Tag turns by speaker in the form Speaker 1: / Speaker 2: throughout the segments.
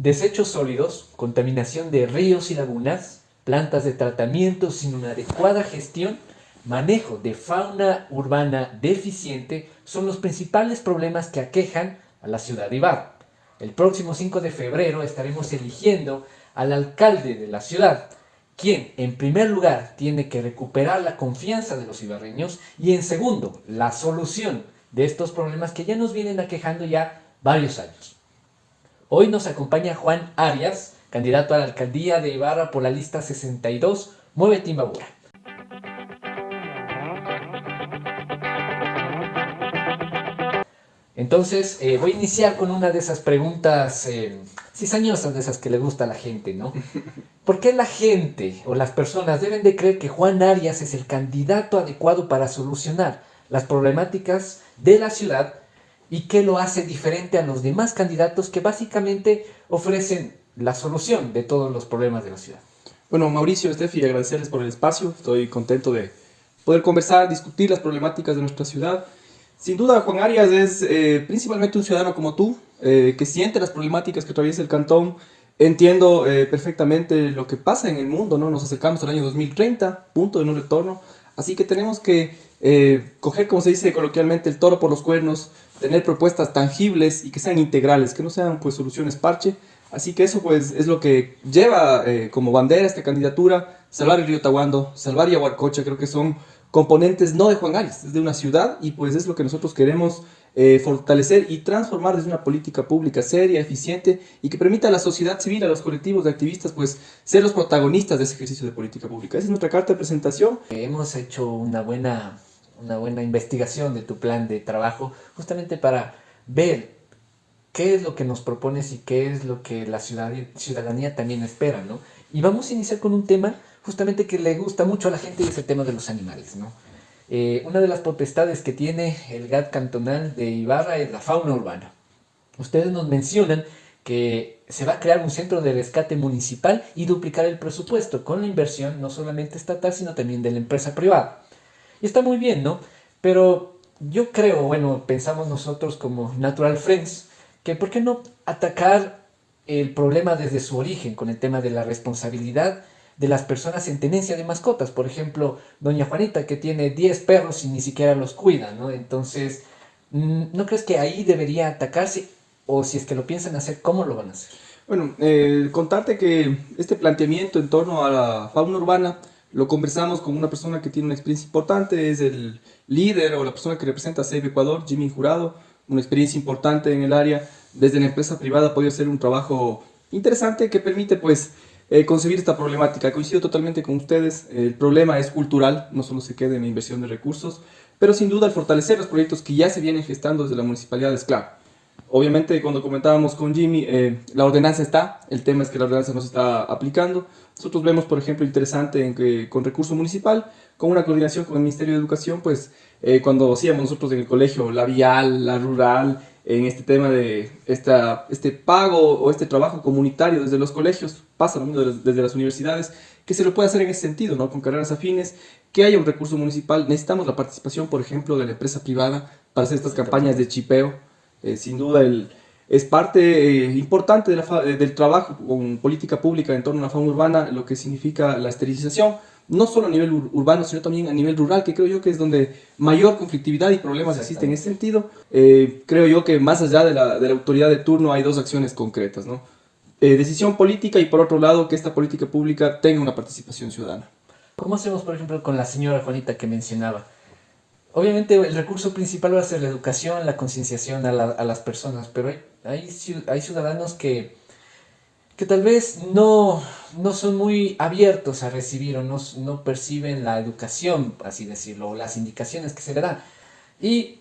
Speaker 1: Desechos sólidos, contaminación de ríos y lagunas, plantas de tratamiento sin una adecuada gestión, manejo de fauna urbana deficiente son los principales problemas que aquejan a la ciudad de Ibarra. El próximo 5 de febrero estaremos eligiendo al alcalde de la ciudad, quien en primer lugar tiene que recuperar la confianza de los ibarreños y en segundo, la solución de estos problemas que ya nos vienen aquejando ya varios años. Hoy nos acompaña Juan Arias, candidato a la alcaldía de Ibarra por la lista 62, Mueve Timbabura. Entonces, voy a iniciar con una de esas preguntas cizañosas, de esas que le gusta a la gente, ¿no? ¿Por qué la gente o las personas deben de creer que Juan Arias es el candidato adecuado para solucionar las problemáticas de la ciudad y qué lo hace diferente a los demás candidatos que básicamente ofrecen la solución de todos los problemas de la ciudad?
Speaker 2: Bueno, Mauricio, Steffi, agradecerles por el espacio. Estoy contento de poder conversar, discutir las problemáticas de nuestra ciudad. Sin duda, Juan Arias es principalmente un ciudadano como tú, que siente las problemáticas que atraviesa el cantón. Entiendo perfectamente lo que pasa en el mundo, ¿no? Nos acercamos al año 2030, punto de no retorno. Así que tenemos que coger, como se dice coloquialmente, el toro por los cuernos, tener propuestas tangibles y que sean integrales, que no sean pues soluciones parche. Así que eso pues es lo que lleva como bandera esta candidatura, salvar el río Tahuando, salvar Yaguarcocha. Creo que son componentes no de Juan Arias, es de una ciudad y pues es lo que nosotros queremos fortalecer y transformar desde una política pública seria, eficiente y que permita a la sociedad civil, a los colectivos de activistas, pues ser los protagonistas de ese ejercicio de política pública. Esa es nuestra carta de presentación.
Speaker 1: Hemos hecho una buena investigación de tu plan de trabajo justamente para ver qué es lo que nos propones y qué es lo que la ciudadanía también espera, ¿no? Y vamos a iniciar con un tema justamente que le gusta mucho a la gente y es el tema de los animales, ¿no? Una de las potestades que tiene el GAT cantonal de Ibarra es la fauna urbana. Ustedes nos mencionan que se va a crear un centro de rescate municipal y duplicar el presupuesto con la inversión no solamente estatal, sino también de la empresa privada. Y está muy bien, ¿no? Pero yo creo, bueno, pensamos nosotros como Natural Friends, que ¿por qué no atacar el problema desde su origen con el tema de la responsabilidad de las personas en tenencia de mascotas? Por ejemplo, doña Juanita que tiene 10 perros y ni siquiera los cuida, ¿no? Entonces, ¿no crees que ahí debería atacarse? O si es que lo piensan hacer, ¿cómo lo van a hacer?
Speaker 2: Bueno, contarte que este planteamiento en torno a la fauna urbana lo conversamos con una persona que tiene una experiencia importante, es el líder o la persona que representa a Save Ecuador, Jimmy Jurado, una experiencia importante en el área. Desde la empresa privada ha podido hacer un trabajo interesante que permite pues concebir esta problemática. Coincido totalmente con ustedes, el problema es cultural, no solo se queda en la inversión de recursos, pero sin duda el fortalecer los proyectos que ya se vienen gestando desde la municipalidad es clave. Obviamente, cuando comentábamos con Jimmy, la ordenanza está, el tema es que la ordenanza no se está aplicando. Nosotros vemos, por ejemplo, interesante en que con recurso municipal, con una coordinación con el Ministerio de Educación, pues cuando hacíamos nosotros en el colegio la vial, la rural, en este tema de este pago o este trabajo comunitario desde los colegios, pasa lo mismo desde las universidades, que se lo puede hacer en ese sentido, ¿no? Con carreras afines, que haya un recurso municipal. Necesitamos la participación, por ejemplo, de la empresa privada para hacer estas campañas de chipeo. Sin duda es parte importante del trabajo con política pública en torno a la fauna urbana, lo que significa la esterilización, no solo a nivel urbano, sino también a nivel rural, que creo yo que es donde mayor conflictividad y problemas existen en ese sentido. Creo yo que más allá de la autoridad de turno hay dos acciones concretas, ¿no? Decisión política y por otro lado que esta política pública tenga una participación ciudadana.
Speaker 1: ¿Cómo hacemos, por ejemplo, con la señora Juanita que mencionaba? Obviamente el recurso principal va a ser la educación, la concienciación a las personas, pero hay ciudadanos que tal vez no son muy abiertos a recibir o no perciben la educación, así decirlo, o las indicaciones que se le dan. Y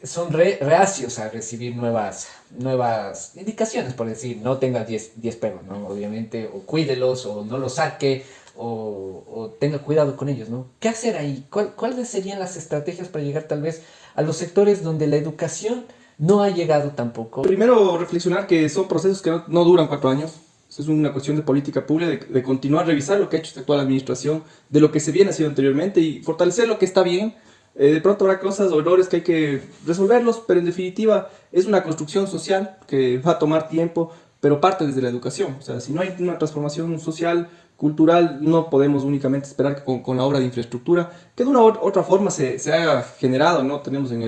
Speaker 1: son reacios a recibir nuevas indicaciones, por decir, no tenga 10 perros, ¿no? Obviamente, o cuídelos, o no los saque, o tenga cuidado con ellos, ¿no? ¿Qué hacer ahí? ¿Cuáles serían las estrategias para llegar tal vez a los sectores donde la educación no ha llegado tampoco?
Speaker 2: Primero, reflexionar que son procesos que no duran 4 años. Es una cuestión de política pública, de continuar a revisar lo que ha hecho esta actual administración, de lo que se viene haciendo anteriormente y fortalecer lo que está bien. De pronto habrá cosas o errores que hay que resolverlos, pero en definitiva es una construcción social que va a tomar tiempo, pero parte desde la educación. O sea, si no hay una transformación social, cultural, no podemos únicamente esperar que con la obra de infraestructura, que de una u otra forma se haya generado, ¿no? Tenemos en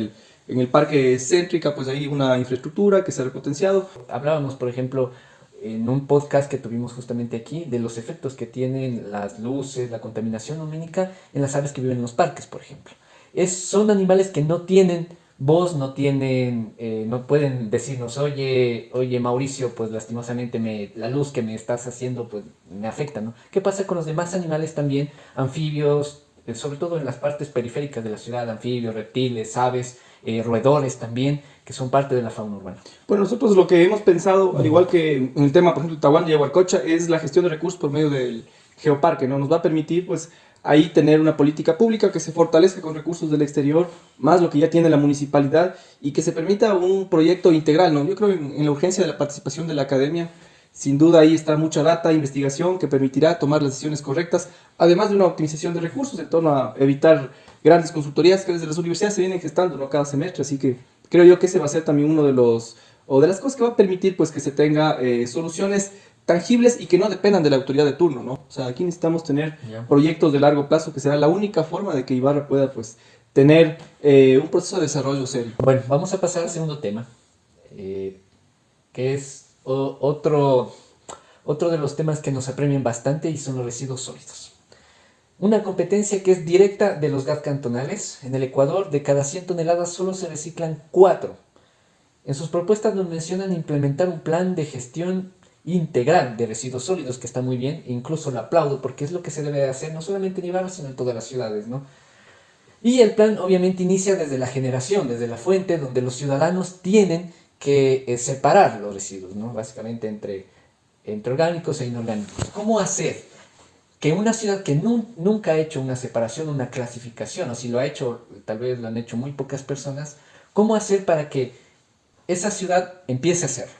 Speaker 2: el parque Céntrica, pues ahí una infraestructura que se ha repotenciado.
Speaker 1: Hablábamos, por ejemplo, en un podcast que tuvimos justamente aquí, de los efectos que tienen las luces, la contaminación lumínica en las aves que viven en los parques, por ejemplo. Son animales que no tienen voz, no tienen, no pueden decirnos, oye Mauricio, pues lastimosamente la luz que me estás haciendo pues me afecta, ¿no? ¿Qué pasa con los demás animales también, anfibios, sobre todo en las partes periféricas de la ciudad, anfibios, reptiles, aves, roedores también, que son parte de la fauna urbana?
Speaker 2: Bueno, nosotros lo que hemos pensado, al igual que en el tema, por ejemplo, de Tahuán y Yaguarcocha, es la gestión de recursos por medio del geoparque, ¿no? Nos va a permitir, pues, ahí tener una política pública que se fortalezca con recursos del exterior, más lo que ya tiene la municipalidad, y que se permita un proyecto integral, ¿no? Yo creo en la urgencia de la participación de la academia. Sin duda ahí está mucha data, investigación que permitirá tomar las decisiones correctas, además de una optimización de recursos en torno a evitar grandes consultorías que desde las universidades se vienen gestando, ¿no? Cada semestre, así que creo yo que ese va a ser también uno de los, o de las cosas que va a permitir pues que se tenga soluciones tangibles y que no dependan de la autoridad de turno, ¿no? O sea, aquí necesitamos tener proyectos de largo plazo, que será la única forma de que Ibarra pueda pues tener un proceso de desarrollo serio.
Speaker 1: Bueno, vamos a pasar al segundo tema, que es otro de los temas que nos apremian bastante, y son los residuos sólidos. Una competencia que es directa de los gas cantonales. En el Ecuador, de cada 100 toneladas solo se reciclan 4. En sus propuestas nos mencionan implementar un plan de gestión integral de residuos sólidos, que está muy bien, e incluso lo aplaudo porque es lo que se debe de hacer, no solamente en Ibarra, sino en todas las ciudades, ¿no? Y el plan obviamente inicia desde la generación, desde la fuente, donde los ciudadanos tienen que separar los residuos, ¿no? Básicamente entre orgánicos e inorgánicos. ¿Cómo hacer que una ciudad que nunca ha hecho una separación, una clasificación, o si lo ha hecho, tal vez lo han hecho muy pocas personas, cómo hacer para que esa ciudad empiece a hacerlo?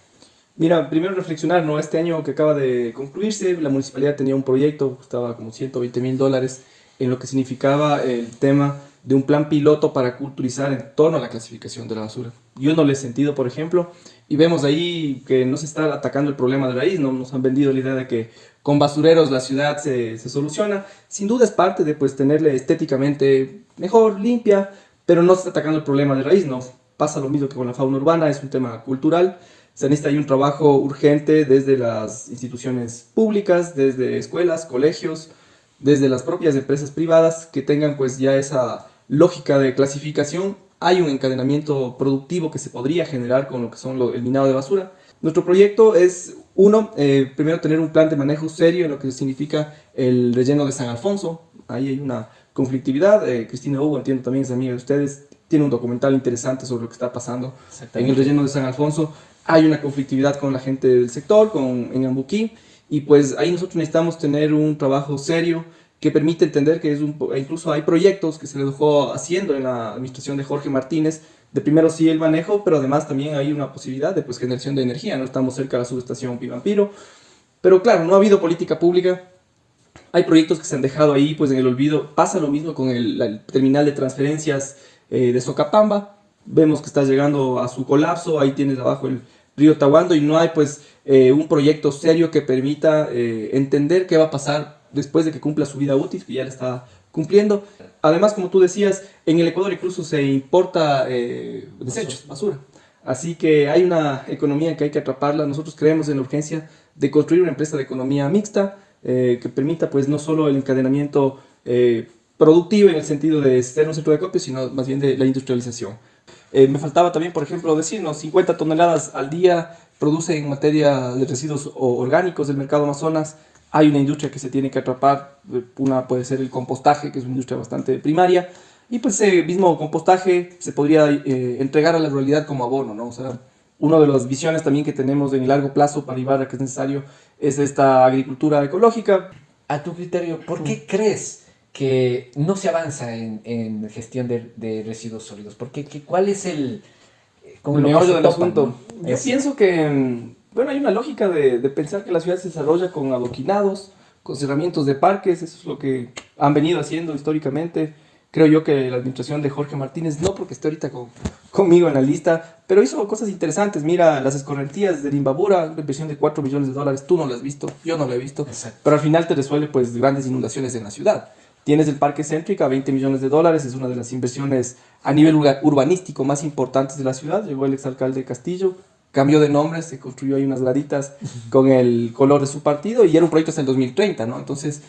Speaker 2: Mira, primero reflexionar, ¿no? Este año que acaba de concluirse, la municipalidad tenía un proyecto, costaba como $120,000, en lo que significaba el tema de un plan piloto para culturizar en torno a la clasificación de la basura. Yo no le he sentido, por ejemplo, y vemos ahí que no se está atacando el problema de raíz, ¿no? Nos han vendido la idea de que con basureros la ciudad se soluciona. Sin duda es parte de pues tenerle estéticamente mejor, limpia, pero no se está atacando el problema de raíz, ¿no? Pasa lo mismo que con la fauna urbana, es un tema cultural. Se necesita ahí un trabajo urgente desde las instituciones públicas, desde escuelas, colegios, desde las propias empresas privadas que tengan pues ya esa lógica de clasificación. Hay un encadenamiento productivo que se podría generar con lo que son el minado de basura. Nuestro proyecto es, primero tener un plan de manejo serio en lo que significa el relleno de San Alfonso. Ahí hay una conflictividad. Cristina Hugo, entiendo también es amiga de ustedes, tiene un documental interesante sobre lo que está pasando en el relleno de San Alfonso. Hay una conflictividad con la gente del sector, en Ambuquí, y pues ahí nosotros necesitamos tener un trabajo serio que permite entender que incluso hay proyectos que se le dejó haciendo en la administración de Jorge Martínez, de primero sí el manejo, pero además también hay una posibilidad de pues, generación de energía, no estamos cerca de la subestación Pivampiro, pero claro, no ha habido política pública, hay proyectos que se han dejado ahí pues en el olvido. Pasa lo mismo con el terminal de transferencias de Socapamba, vemos que está llegando a su colapso, ahí tienes abajo el río Tahuando y no hay pues un proyecto serio que permita entender qué va a pasar después de que cumpla su vida útil, que ya la está cumpliendo. Además, como tú decías, en el Ecuador incluso se importa desechos, basura. Así que hay una economía que hay que atraparla. Nosotros creemos en la urgencia de construir una empresa de economía mixta que permita pues no solo el encadenamiento productivo en el sentido de ser un centro de acopio, sino más bien de la industrialización. Me faltaba también, por ejemplo, decirnos 50 toneladas al día produce en materia de residuos orgánicos del mercado Amazonas. Hay una industria que se tiene que atrapar, una puede ser el compostaje, que es una industria bastante primaria, y pues ese mismo compostaje se podría entregar a la ruralidad como abono, ¿no? O sea, una de las visiones también que tenemos en el largo plazo para Ibarra que es necesario es esta agricultura ecológica.
Speaker 1: A tu criterio, ¿por qué crees que no se avanza en gestión de residuos sólidos? ¿Cuál es el
Speaker 2: meollo del asunto?
Speaker 1: ¿No?
Speaker 2: Yo pienso que, bueno, hay una lógica de pensar que la ciudad se desarrolla con adoquinados, con cerramientos de parques, eso es lo que han venido haciendo históricamente. Creo yo que la administración de Jorge Martínez, no porque esté ahorita conmigo en la lista, pero hizo cosas interesantes. Mira, las escorrentías de Imbabura, una inversión de $4 millones, tú no la has visto, yo no la he visto,
Speaker 1: Exacto.
Speaker 2: pero al final te resuelve pues grandes inundaciones en la ciudad. Tienes el Parque Céntrica, $20 millones, es una de las inversiones a nivel urbanístico más importantes de la ciudad. Llegó el exalcalde Castillo, cambió de nombre, se construyó ahí unas graditas con el color de su partido y era un proyecto hasta el 2030, ¿no? Entonces,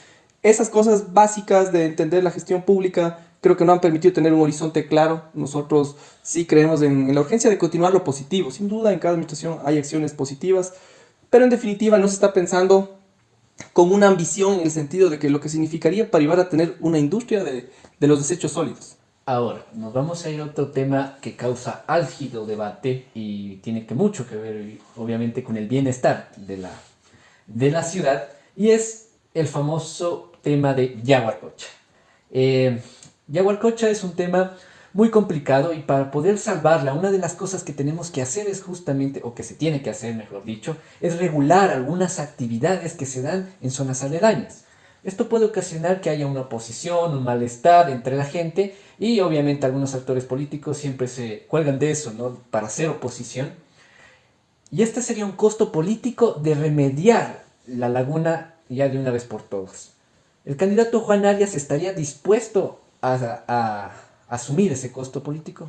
Speaker 2: esas cosas básicas de entender la gestión pública creo que no han permitido tener un horizonte claro. Nosotros sí creemos en la urgencia de continuar lo positivo. Sin duda, en cada administración hay acciones positivas, pero en definitiva no se está pensando con una ambición en el sentido de que lo que significaría para llevar a tener una industria de los desechos sólidos.
Speaker 1: Ahora, nos vamos a ir a otro tema que causa álgido debate y tiene que mucho que ver, obviamente, con el bienestar de la ciudad, y es el famoso tema de Yaguarcocha. Yaguarcocha es un tema muy complicado y para poder salvarla, una de las cosas que tenemos que hacer es justamente, o que se tiene que hacer, mejor dicho, es regular algunas actividades que se dan en zonas aledañas. Esto puede ocasionar que haya una oposición, un malestar entre la gente y obviamente algunos actores políticos siempre se cuelgan de eso, ¿no? Para hacer oposición. Y este sería un costo político de remediar la laguna ya de una vez por todas. ¿El candidato Juan Arias estaría dispuesto a asumir ese costo político?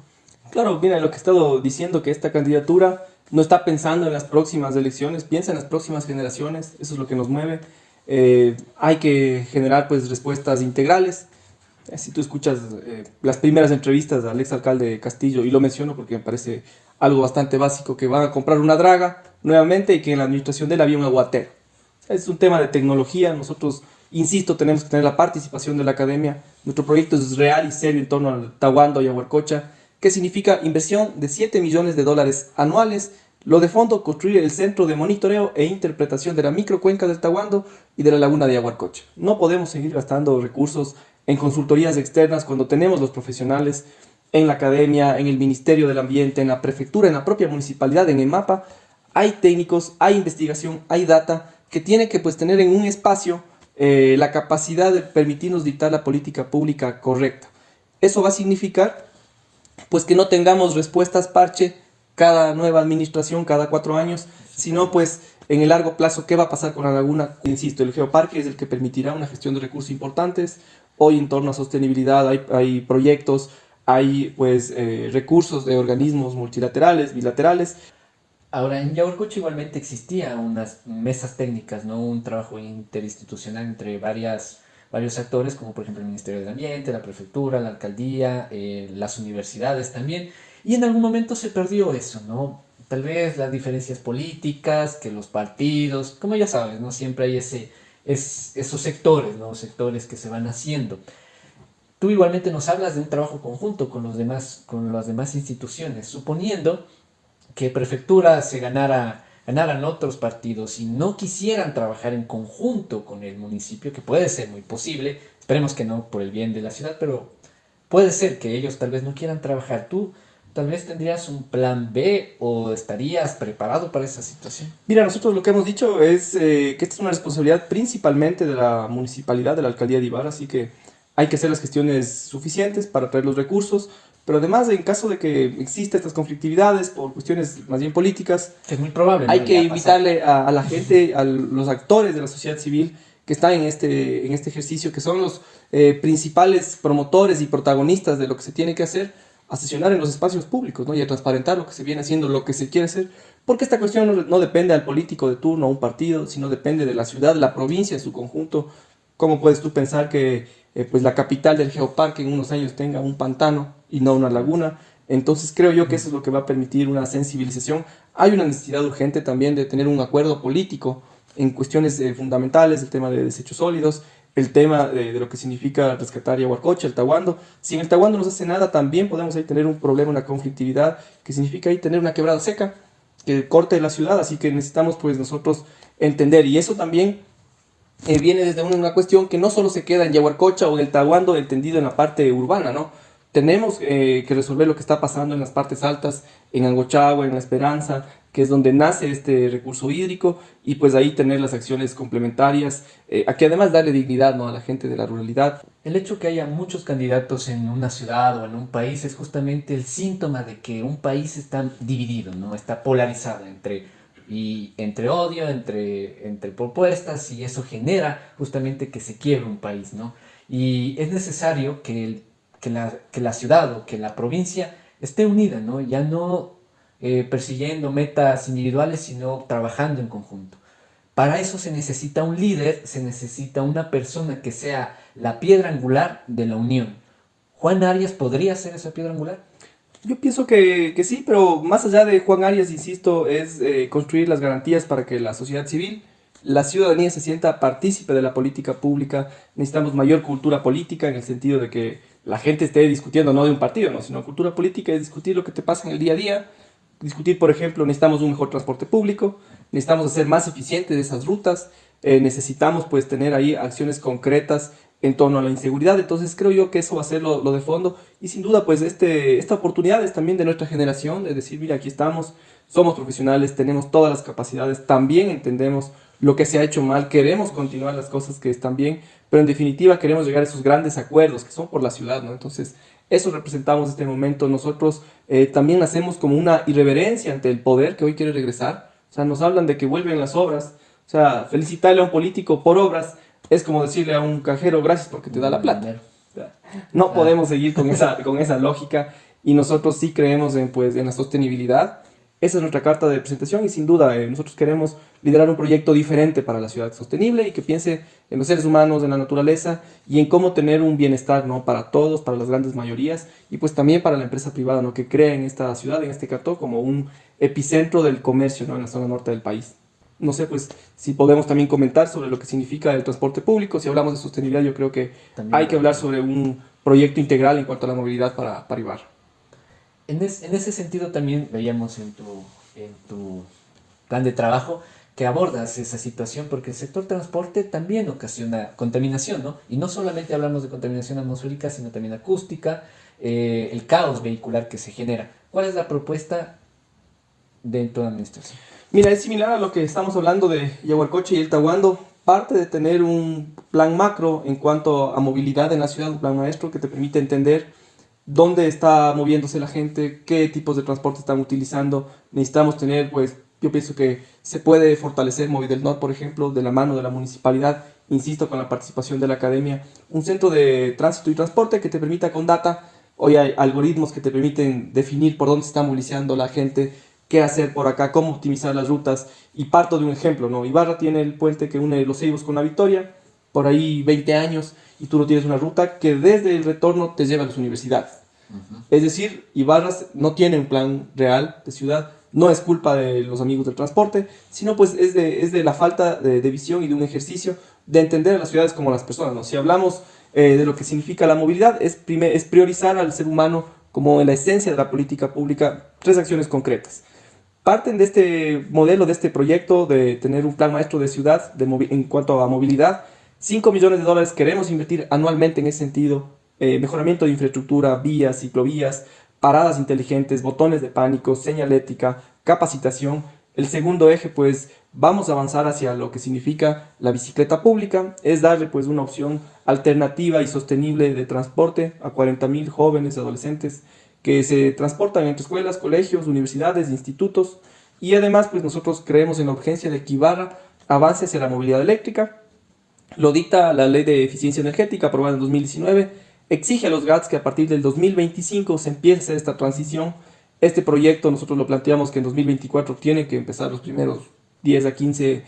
Speaker 2: Claro, mira, lo que he estado diciendo, que esta candidatura no está pensando en las próximas elecciones, piensa en las próximas generaciones, eso es lo que nos mueve. Hay que generar pues respuestas integrales. Si tú escuchas las primeras entrevistas al exalcalde Castillo, y lo menciono porque me parece algo bastante básico, que van a comprar una draga nuevamente y que en la administración de él había un aguatero. Es un tema de tecnología. Nosotros, insisto, tenemos que tener la participación de la academia. Nuestro proyecto es real y serio en torno al Tahuando y Yaguarcocha, que significa inversión de $7 millones anuales. Lo de fondo, construir el centro de monitoreo e interpretación de la microcuenca del Tahuando y de la laguna de Yaguarcocha. No podemos seguir gastando recursos en consultorías externas cuando tenemos los profesionales en la academia, en el Ministerio del Ambiente, en la prefectura, en la propia municipalidad, en EMAPA. Hay técnicos, hay investigación, hay data que tiene que pues tener en un espacio la capacidad de permitirnos dictar la política pública correcta. Eso va a significar pues que no tengamos respuestas parche cada nueva administración, cada 4 años, sino pues en el largo plazo, ¿qué va a pasar con la laguna? Insisto, el geoparque es el que permitirá una gestión de recursos importantes. Hoy en torno a sostenibilidad hay proyectos, hay pues recursos de organismos multilaterales, bilaterales.
Speaker 1: Ahora, en Yaguarcocha igualmente existía unas mesas técnicas, ¿no? Un trabajo interinstitucional entre varios actores, como por ejemplo el Ministerio del Ambiente, la Prefectura, la Alcaldía, las universidades también. Y en algún momento se perdió eso, ¿no? Tal vez las diferencias políticas, que los partidos, como ya sabes, ¿no? Siempre hay esos sectores, ¿no? Sectores que se van haciendo. Tú igualmente nos hablas de un trabajo conjunto con las demás instituciones, suponiendo que prefectura ganaran otros partidos y no quisieran trabajar en conjunto con el municipio, que puede ser muy posible, esperemos que no por el bien de la ciudad, pero puede ser que ellos tal vez no quieran trabajar. ¿Tú tal vez tendrías un plan B o estarías preparado para esa situación?
Speaker 2: Mira, nosotros lo que hemos dicho es que esta es una responsabilidad principalmente de la municipalidad, de la alcaldía de Ibarra, así que hay que hacer las gestiones suficientes para traer los recursos, pero además en caso de que existan estas conflictividades por cuestiones más bien políticas,
Speaker 1: Es muy probable,
Speaker 2: hay
Speaker 1: ¿no?
Speaker 2: que
Speaker 1: Ya
Speaker 2: invitarle a la gente, a los actores de la sociedad civil que están en este ejercicio, que son los principales promotores y protagonistas de lo que se tiene que hacer, a sesionar en los espacios públicos, ¿no? Y a transparentar lo que se viene haciendo, lo que se quiere hacer, porque esta cuestión no depende al político de turno o un partido, sino depende de la ciudad, de la provincia en su conjunto. ¿Cómo puedes tú pensar que pues la capital del geoparque en unos años tenga un pantano y no una laguna? Entonces creo yo que eso es lo que va a permitir una sensibilización. Hay una necesidad urgente también de tener un acuerdo político en cuestiones fundamentales, el tema de desechos sólidos, el tema de lo que significa rescatar Yaguarcocha, el Tahuando. Si en el Tahuando no se hace nada, también podemos ahí tener un problema, una conflictividad, que significa ahí tener una quebrada seca, que corte la ciudad, así que necesitamos pues nosotros entender, y eso también viene desde una cuestión que no solo se queda en Yaguarcocha o en el Tahuando entendido en la parte urbana, ¿no? Tenemos que resolver lo que está pasando en las partes altas, en Angochagua, en La Esperanza, que es donde nace este recurso hídrico, y pues ahí tener las acciones complementarias, a que además darle dignidad, ¿no?, a la gente de la ruralidad.
Speaker 1: El hecho que haya muchos candidatos en una ciudad o en un país es justamente el síntoma de que un país está dividido, ¿no? Está polarizado entre odio, entre propuestas, y eso genera justamente que se quiebre un país, ¿no? Y es necesario que la ciudad o que la provincia esté unida, ¿no? Ya no persiguiendo metas individuales, sino trabajando en conjunto. Para eso se necesita un líder, se necesita una persona que sea la piedra angular de la unión. ¿Juan Arias podría ser esa piedra angular?
Speaker 2: Yo pienso que sí, pero más allá de Juan Arias, insisto, es construir las garantías para que la sociedad civil, la ciudadanía se sienta partícipe de la política pública. Necesitamos mayor cultura política en el sentido de que la gente esté discutiendo no de un partido, no, sino cultura política es discutir lo que te pasa en el día a día. Discutir, por ejemplo, necesitamos un mejor transporte público, necesitamos hacer más eficientes esas rutas, necesitamos pues tener ahí acciones concretas en torno a la inseguridad. Entonces creo yo que eso va a ser lo de fondo, y sin duda pues esta oportunidad es también de nuestra generación de decir, mira, aquí estamos, somos profesionales, tenemos todas las capacidades, también entendemos lo que se ha hecho mal, queremos continuar las cosas que están bien, pero en definitiva queremos llegar a esos grandes acuerdos que son por la ciudad, ¿no? Entonces eso representamos en este momento. Nosotros también hacemos como una irreverencia ante el poder que hoy quiere regresar. O sea, nos hablan de que vuelven las obras. O sea, felicitarle a un político por obras es como decirle a un cajero gracias porque te da la plata. O sea, no podemos seguir con esa lógica, y nosotros sí creemos en, pues, en la sostenibilidad. Esa es nuestra carta de presentación, y sin duda nosotros queremos liderar un proyecto diferente para la ciudad, sostenible y que piense en los seres humanos, en la naturaleza y en cómo tener un bienestar, ¿no?, para todos, para las grandes mayorías, y pues también para la empresa privada, ¿no?, que crea en esta ciudad, en este Cantón, como un epicentro del comercio, ¿no?, en la zona norte del país. No sé, pues, si podemos también comentar sobre lo que significa el transporte público. Si hablamos de sostenibilidad, yo creo que
Speaker 1: También,
Speaker 2: hay que hablar sobre un proyecto integral en cuanto a la movilidad para Ibarra.
Speaker 1: en ese sentido también veíamos en tu plan de trabajo que abordas esa situación, porque el sector transporte también ocasiona contaminación, ¿no? Y no solamente hablamos de contaminación atmosférica, sino también acústica, el caos vehicular que se genera. ¿Cuál es la propuesta dentro de la administración?
Speaker 2: Mira, es similar a lo que estamos hablando de Yaguarcoche y el Tahuando. Parte de tener un plan macro en cuanto a movilidad en la ciudad, un plan maestro que te permite entender dónde está moviéndose la gente, qué tipos de transporte están utilizando. Necesitamos tener, pues, yo pienso que se puede fortalecer Movi Norte, por ejemplo, de la mano de la municipalidad, insisto, con la participación de la academia, un centro de tránsito y transporte que te permita con data. Hoy hay algoritmos que te permiten definir por dónde se está movilizando la gente, qué hacer por acá, cómo optimizar las rutas. Y parto de un ejemplo, ¿no? Ibarra tiene el puente que une Los Ceibos con la Victoria, por ahí 20 años, y tú no tienes una ruta que desde el retorno te lleva a las universidades. Es decir, Ibarra no tiene un plan real de ciudad. No es culpa de los amigos del transporte, sino pues es de la falta de visión y de un ejercicio de entender a las ciudades como las personas, ¿no? Si hablamos de lo que significa la movilidad, es priorizar al ser humano como en la esencia de la política pública, tres acciones concretas. Parten de este modelo, de este proyecto de tener un plan maestro de ciudad en cuanto a movilidad. 5 millones de dólares queremos invertir anualmente en ese sentido. Mejoramiento de infraestructura, vías, ciclovías, paradas inteligentes, botones de pánico, señalética, capacitación. El segundo eje, pues, vamos a avanzar hacia lo que significa la bicicleta pública, es darle pues una opción alternativa y sostenible de transporte a 40.000 jóvenes, adolescentes, que se transportan entre escuelas, colegios, universidades, institutos. Y además, pues nosotros creemos en la urgencia de que Ibarra avance hacia la movilidad eléctrica. Lo dicta la Ley de Eficiencia Energética aprobada en 2019. Exige a los GATS que a partir del 2025 se empiece a hacer esta transición. Este proyecto nosotros lo planteamos que en 2024 tiene que empezar los primeros 10 a 15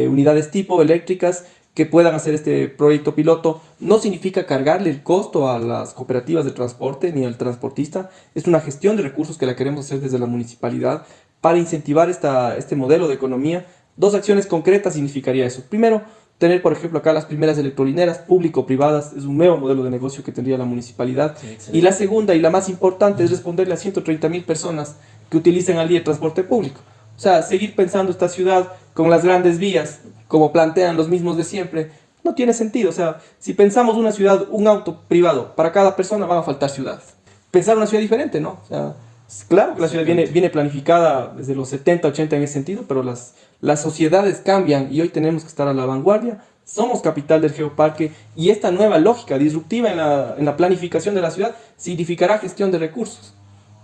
Speaker 2: unidades tipo eléctricas que puedan hacer este proyecto piloto. No significa cargarle el costo a las cooperativas de transporte ni al transportista. Es una gestión de recursos que la queremos hacer desde la municipalidad para incentivar este modelo de economía. Dos acciones concretas significaría eso. Primero, tener, por ejemplo, acá las primeras electrolineras público-privadas. Es un nuevo modelo de negocio que tendría la municipalidad. Sí, y la segunda y la más importante es responderle a 130.000 personas que utilizan al día el transporte público. O sea, seguir pensando esta ciudad con las grandes vías, como plantean los mismos de siempre, no tiene sentido. O sea, si pensamos una ciudad, un auto privado para cada persona, van a faltar ciudades. Pensar una ciudad diferente, ¿no? O sea, Claro que la ciudad viene planificada desde los 70, 80 en ese sentido, pero las sociedades cambian y hoy tenemos que estar a la vanguardia. Somos capital del geoparque y esta nueva lógica disruptiva en la planificación de la ciudad significará gestión de recursos.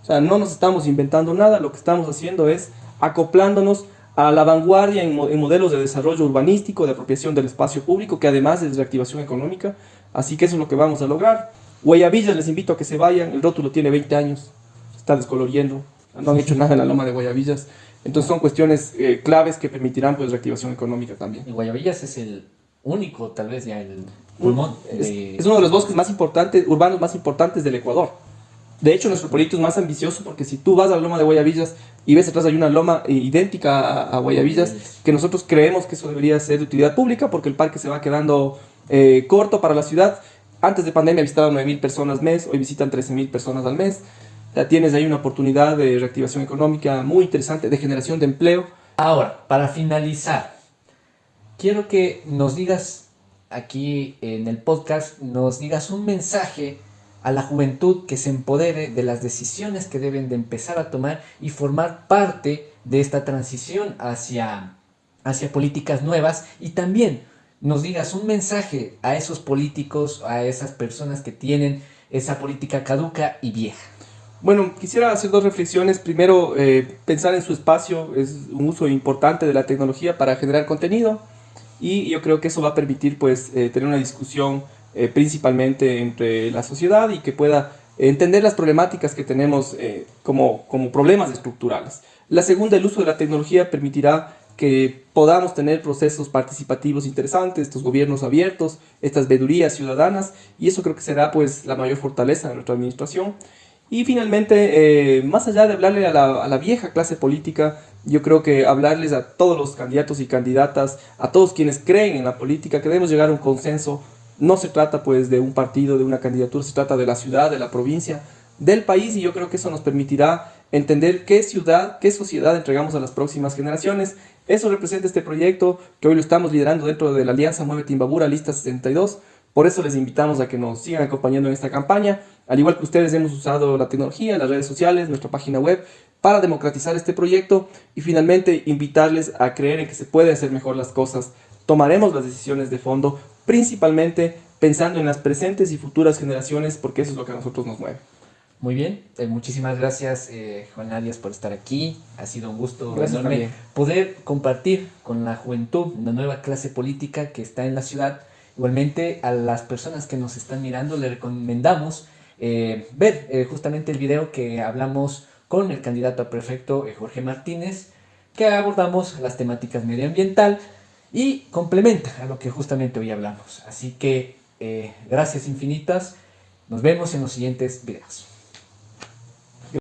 Speaker 2: O sea, no nos estamos inventando nada, lo que estamos haciendo es acoplándonos a la vanguardia en modelos de desarrollo urbanístico, de apropiación del espacio público, que además es reactivación económica. Así que eso es lo que vamos a lograr. Guayabillas, les invito a que se vayan, el rótulo tiene 20 años, se está descoloriendo, no han hecho nada en la loma de Guayabillas. Entonces son cuestiones claves que permitirán pues reactivación económica también.
Speaker 1: Y Guayabillas es el único, tal vez ya el pulmón
Speaker 2: Es uno de los bosques más importantes, urbanos más importantes del Ecuador. De hecho, nuestro proyecto es más ambicioso porque si tú vas a la loma de Guayabillas y ves atrás hay una loma idéntica a Guayabillas, que nosotros creemos que eso debería ser de utilidad pública porque el parque se va quedando corto para la ciudad. Antes de pandemia visitaban 9.000 personas al mes, hoy visitan 13.000 personas al mes. Ya tienes ahí una oportunidad de reactivación económica muy interesante, de generación de empleo.
Speaker 1: Ahora, para finalizar, quiero que nos digas aquí en el podcast, nos digas un mensaje a la juventud que se empodere de las decisiones que deben de empezar a tomar y formar parte de esta transición hacia políticas nuevas, y también nos digas un mensaje a esos políticos, a esas personas que tienen esa política caduca y vieja.
Speaker 2: Bueno, quisiera hacer dos reflexiones. Primero, pensar en su espacio es un uso importante de la tecnología para generar contenido y yo creo que eso va a permitir pues tener una discusión principalmente entre la sociedad y que pueda entender las problemáticas que tenemos como problemas estructurales. La segunda, el uso de la tecnología permitirá que podamos tener procesos participativos interesantes, estos gobiernos abiertos, estas veedurías ciudadanas, y eso creo que será pues la mayor fortaleza de nuestra administración. Y finalmente, más allá de hablarle a la vieja clase política, yo creo que hablarles a todos los candidatos y candidatas, a todos quienes creen en la política, que debemos llegar a un consenso. No se trata pues de un partido, de una candidatura, se trata de la ciudad, de la provincia, del país, y yo creo que eso nos permitirá entender qué ciudad, qué sociedad entregamos a las próximas generaciones. Eso representa este proyecto que hoy lo estamos liderando dentro de la Alianza Mueve Timbabura, Lista 62. Por eso les invitamos a que nos sigan acompañando en esta campaña. Al igual que ustedes, hemos usado la tecnología, las redes sociales, nuestra página web para democratizar este proyecto y finalmente invitarles a creer en que se puede hacer mejor las cosas. Tomaremos las decisiones de fondo, principalmente pensando en las presentes y futuras generaciones, porque eso es lo que a nosotros nos mueve.
Speaker 1: Muy bien, muchísimas gracias Juan Arias por estar aquí. Ha sido un gusto
Speaker 2: Gracias
Speaker 1: enorme
Speaker 2: también.
Speaker 1: poder compartir con la juventud una nueva clase política que está en la ciudad. Igualmente a las personas que nos están mirando les recomendamos ver justamente el video que hablamos con el candidato a prefecto Jorge Martínez, que abordamos las temáticas medioambiental y complementa a lo que justamente hoy hablamos. Así que gracias infinitas, nos vemos en los siguientes videos.